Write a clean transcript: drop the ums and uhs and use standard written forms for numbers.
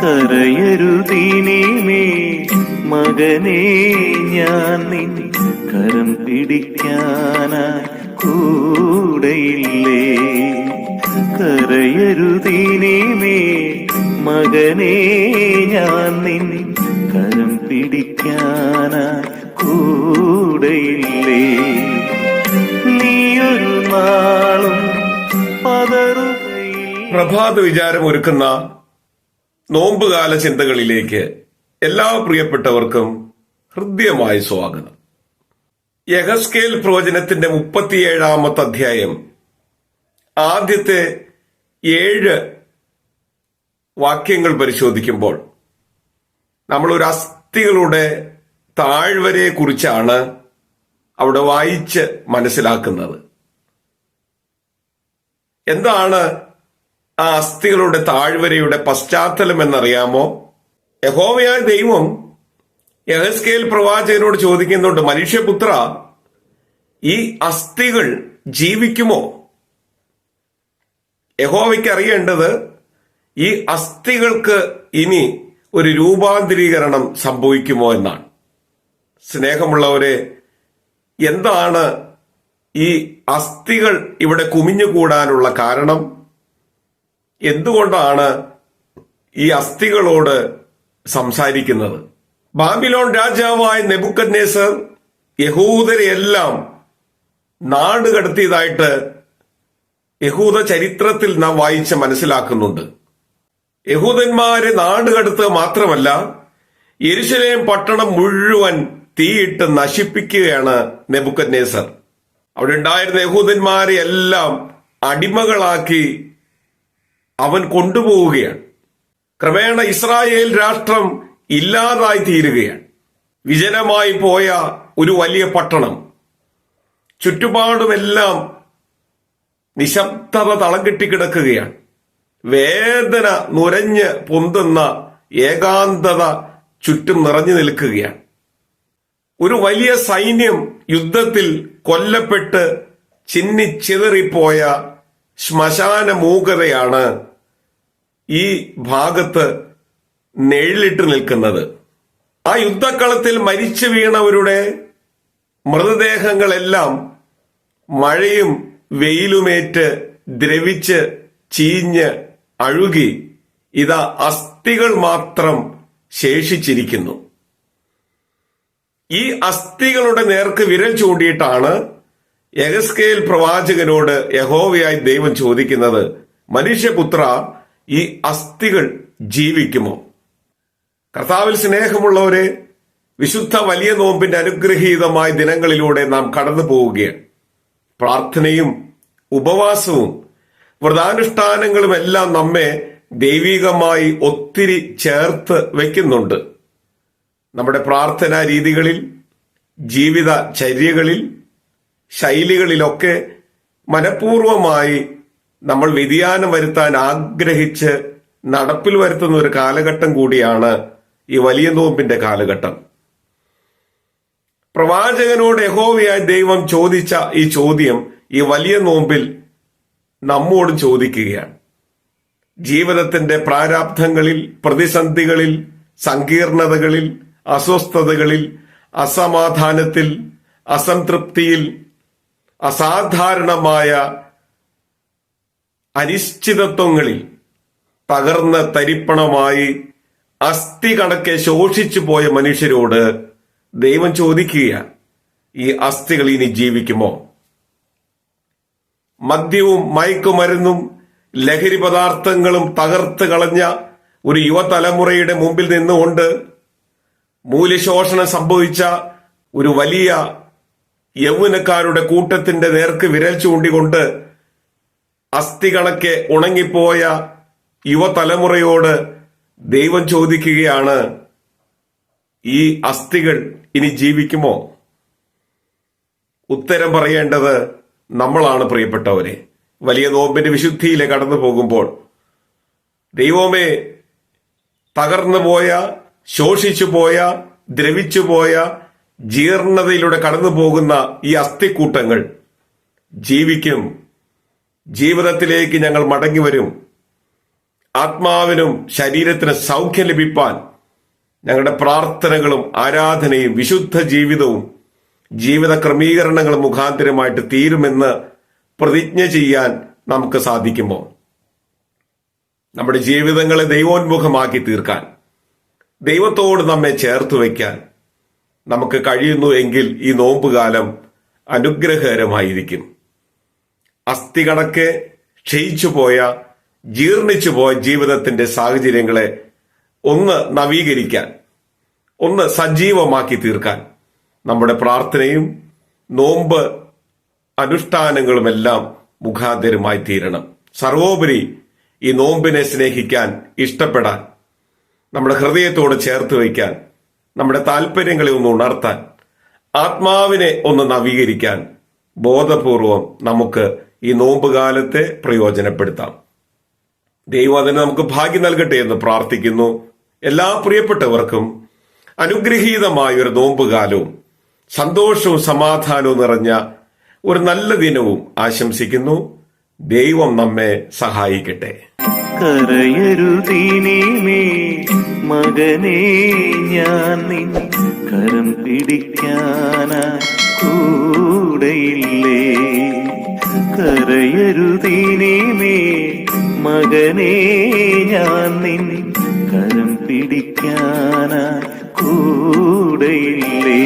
കരയരുതീനീമേ മകനേ, ഞാൻ നിൻ കരം പിടിക്കാനായി കൂടെയില്ലേ. കരയരുതീനീമേ മകനേ, ഞാൻ നിൻ കരം പിടിക്കാനായി കൂടെയില്ലേ. നീയൊരു നാളും പതറുകയില്ല. പ്രഭാത വിചാരം ഒരുക്കുന്ന നോമ്പുകാല ചിന്തകളിലേക്ക് എല്ലാ പ്രിയപ്പെട്ടവർക്കും ഹൃദ്യമായ സ്വാഗതം. യഹസ്കേൽ പ്രവചനത്തിന്റെ 37-ാമത്തെ അധ്യായം ആദ്യത്തെ 7 വാക്യങ്ങൾ പരിശോധിക്കുമ്പോൾ നമ്മൾ ഒരു അസ്ഥികളുടെ താഴ്വരയെ കുറിച്ചാണ് അവിടെ വായിച്ച് മനസ്സിലാക്കുന്നത്. എന്താണ് ആ അസ്ഥികളുടെ താഴ്വരയുടെ പശ്ചാത്തലം എന്നറിയാമോ? യഹോവയായ ദൈവം യഹസ്കേൽ പ്രവാചകനോട് ചോദിക്കുന്നുണ്ട്, മനുഷ്യപുത്ര, ഈ അസ്ഥികൾ ജീവിക്കുമോ? യഹോവയ്ക്ക് അറിയേണ്ടത് ഈ അസ്ഥികൾക്ക് ഇനി ഒരു രൂപാന്തരീകരണം സംഭവിക്കുമോ എന്നാണ്. സ്നേഹമുള്ളവരെ, എന്താണ് ഈ അസ്ഥികൾ ഇവിടെ കുമിഞ്ഞുകൂടാനുള്ള കാരണം? എന്തുകൊണ്ടാണ് ഈ അസ്ഥികളോട് സംസാരിക്കുന്നത്? ബാബിലോൺ രാജാവായ നെബൂഖദ്നേസർ യഹൂദരെയെല്ലാം നാടുകടത്തിയതായിട്ട് യഹൂദ ചരിത്രത്തിൽ നാം വായിച്ച് മനസ്സിലാക്കുന്നുണ്ട്. യഹൂദന്മാരെ നാടുകടത്തുക മാത്രമല്ല, യെരുശലേം പട്ടണം മുഴുവൻ തീയിട്ട് നശിപ്പിക്കുകയാണ് നെബൂഖദ്നേസർ. അവിടെ ഉണ്ടായിരുന്ന യഹൂദന്മാരെ എല്ലാം അടിമകളാക്കി അവൻ കൊണ്ടുപോവുകയാണ്. ക്രമേണ ഇസ്രായേൽ രാഷ്ട്രം ഇല്ലാതായി തീരുകയാണ്. വിജനമായി പോയ ഒരു വലിയ പട്ടണം, ചുറ്റുപാടുമെല്ലാം നിശബ്ദത തളം കെട്ടിക്കിടക്കുകയാണ്. വേദന നുരഞ്ഞ് പൊന്തുന്ന ഏകാന്തത ചുറ്റും നിറഞ്ഞു നിൽക്കുകയാണ്. ഒരു വലിയ സൈന്യം യുദ്ധത്തിൽ കൊല്ലപ്പെട്ട് ചിന്നിച്ചിതറിപ്പോയ ശ്മശാന മൂകതയാണ് ഈ ഭാഗത്ത് നിഴലിട്ട് നിൽക്കുന്നത്. ആ യുദ്ധക്കളത്തിൽ മരിച്ചു വീണവരുടെ മൃതദേഹങ്ങളെല്ലാം മഴയും വെയിലുമേറ്റ് ദ്രവിച്ച് ചീഞ്ഞ് അഴുകി ഇതാ അസ്ഥികൾ മാത്രം ശേഷിച്ചിരിക്കുന്നു. ഈ അസ്ഥികളുടെ നേർക്ക് വിരൽ ചൂണ്ടിയിട്ടാണ് യഹസ്കേൽ പ്രവാചകനോട് യഹോവയായി ദൈവം ചോദിക്കുന്നത്, മനുഷ്യപുത്ര, ഈ അസ്ഥികൾ ജീവിക്കുമോ? കർത്താവിൽ സ്നേഹമുള്ളവരെ, വിശുദ്ധ വലിയ നോമ്പിന്റെ അനുഗ്രഹീതമായ ദിനങ്ങളിലൂടെ നാം കടന്നു പോവുകയാണ്. പ്രാർത്ഥനയും ഉപവാസവും വ്രതാനുഷ്ഠാനങ്ങളും എല്ലാം നമ്മെ ദൈവികമായി ഒത്തിരി ചേർത്ത് വയ്ക്കുന്നുണ്ട്. നമ്മുടെ പ്രാർത്ഥനാ രീതികളിൽ, ജീവിത ചര്യകളിൽ, ശൈലികളിലൊക്കെ മനഃപൂർവമായി നമ്മൾ വ്യതിയാനം വരുത്താൻ ആഗ്രഹിച്ച് നടപ്പിൽ വരുത്തുന്ന ഒരു കാലഘട്ടം കൂടിയാണ് ഈ വലിയ നോമ്പിന്റെ കാലഘട്ടം. പ്രവാചകനോട് യഹോവയായ ദൈവം ചോദിച്ച ഈ ചോദ്യം ഈ വലിയ നോമ്പിൽ നമ്മോട് ചോദിക്കുകയാണ്. ജീവിതത്തിന്റെ പ്രാരാബ്ധങ്ങളിൽ, പ്രതിസന്ധികളിൽ, സങ്കീർണതകളിൽ, അസ്വസ്ഥതകളിൽ, അസമാധാനത്തിൽ, അസംതൃപ്തിയിൽ, അസാധാരണമായ അനിശ്ചിതത്വങ്ങളിൽ തകർന്ന് തരിപ്പണമായി അസ്ഥി കണക്കെ ശോഷിച്ചു പോയ മനുഷ്യരോട് ദൈവം ചോദിക്കുകയാണ്, ഈ അസ്ഥികൾ ഇനി ജീവിക്കുമോ? മദ്യവും മയക്കുമരുന്നും ലഹരി പദാർത്ഥങ്ങളും തകർത്ത് കളഞ്ഞ ഒരു യുവതലമുറയുടെ മുമ്പിൽ നിന്നുകൊണ്ട് മൂല്യശോഷണം സംഭവിച്ച ഒരു വലിയ യൗവനക്കാരുടെ കൂട്ടത്തിന്റെ നേർക്ക് വിരൽ ചൂണ്ടിക്കൊണ്ട് അസ്ഥി കണക്കെ ഉണങ്ങിപ്പോയ യുവതലമുറയോട് ദൈവം ചോദിക്കുകയാണ്, ഈ അസ്ഥികൾ ഇനി ജീവിക്കുമോ? ഉത്തരം പറയേണ്ടത് നമ്മളാണ് പ്രിയപ്പെട്ടവരെ. വലിയ നോമ്പിന്റെ വിശുദ്ധിയിലെ കടന്നു പോകുമ്പോൾ ദൈവമേ, തകർന്നുപോയ, ശോഷിച്ചുപോയ, ദ്രവിച്ചുപോയ, ജീർണതയിലൂടെ കടന്നു പോകുന്ന ഈ അസ്ഥിക്കൂട്ടങ്ങൾ ജീവിക്കും. ജീവിതത്തിലേക്ക് ഞങ്ങൾ മടങ്ങി വരും. ആത്മാവിനും ശരീരത്തിന് സൗഖ്യം ലഭിപ്പാൻ ഞങ്ങളുടെ പ്രാർത്ഥനകളും ആരാധനയും വിശുദ്ധ ജീവിതവും ജീവിത ക്രമീകരണങ്ങളും മുഖാന്തരമായിട്ട് തീരുമെന്ന് പ്രതിജ്ഞ ചെയ്യാൻ നമുക്ക് സാധിക്കുമോ? നമ്മുടെ ജീവിതങ്ങളെ ദൈവോന്മുഖമാക്കി തീർക്കാൻ, ദൈവത്തോട് നമ്മെ ചേർത്ത് വയ്ക്കാൻ നമുക്ക് കഴിയുന്നു എങ്കിൽ ഈ നോമ്പുകാലം അനുഗ്രഹകരമായിരിക്കും. അസ്ഥി കണക്കെ ക്ഷയിച്ചു പോയ, ജീർണിച്ചു പോയ ജീവിതത്തിന്റെ സാഹചര്യങ്ങളെ ഒന്ന് നവീകരിക്കാൻ, ഒന്ന് സജീവമാക്കി തീർക്കാൻ നമ്മുടെ പ്രാർത്ഥനയും നോമ്പ് അനുഷ്ഠാനങ്ങളുമെല്ലാം മുഖാന്തരമായി തീരണം. സർവോപരി ഈ നോമ്പിനെ സ്നേഹിക്കാൻ, ഇഷ്ടപ്പെടാൻ, നമ്മുടെ ഹൃദയത്തോട് ചേർത്ത് വയ്ക്കാൻ, നമ്മുടെ താല്പര്യങ്ങളെ ഒന്ന് ഉണർത്താൻ, ആത്മാവിനെ ഒന്ന് നവീകരിക്കാൻ ബോധപൂർവം നമുക്ക് ഈ നോമ്പുകാലത്തെ പ്രയോജനപ്പെടുത്താം. ദൈവം അതിന് നമുക്ക് ഭാഗ്യം നൽകട്ടെ എന്ന് പ്രാർത്ഥിക്കുന്നു. എല്ലാ പ്രിയപ്പെട്ടവർക്കും അനുഗ്രഹീതമായ ഒരു നോമ്പുകാലവും സന്തോഷവും സമാധാനവും നിറഞ്ഞ ഒരു നല്ല ദിനവും ആശംസിക്കുന്നു. ദൈവം നമ്മെ സഹായിക്കട്ടെ. കരയരുതീനീമേ മകനേ, ഞാൻ നിൻ കരം പിടിക്കാനായി കൂടെയില്ലേ. കരയരുതീനീമേ മകനേ, ഞാൻ നിൻ കരം പിടിക്കാനായി കൂടെയില്ലേ.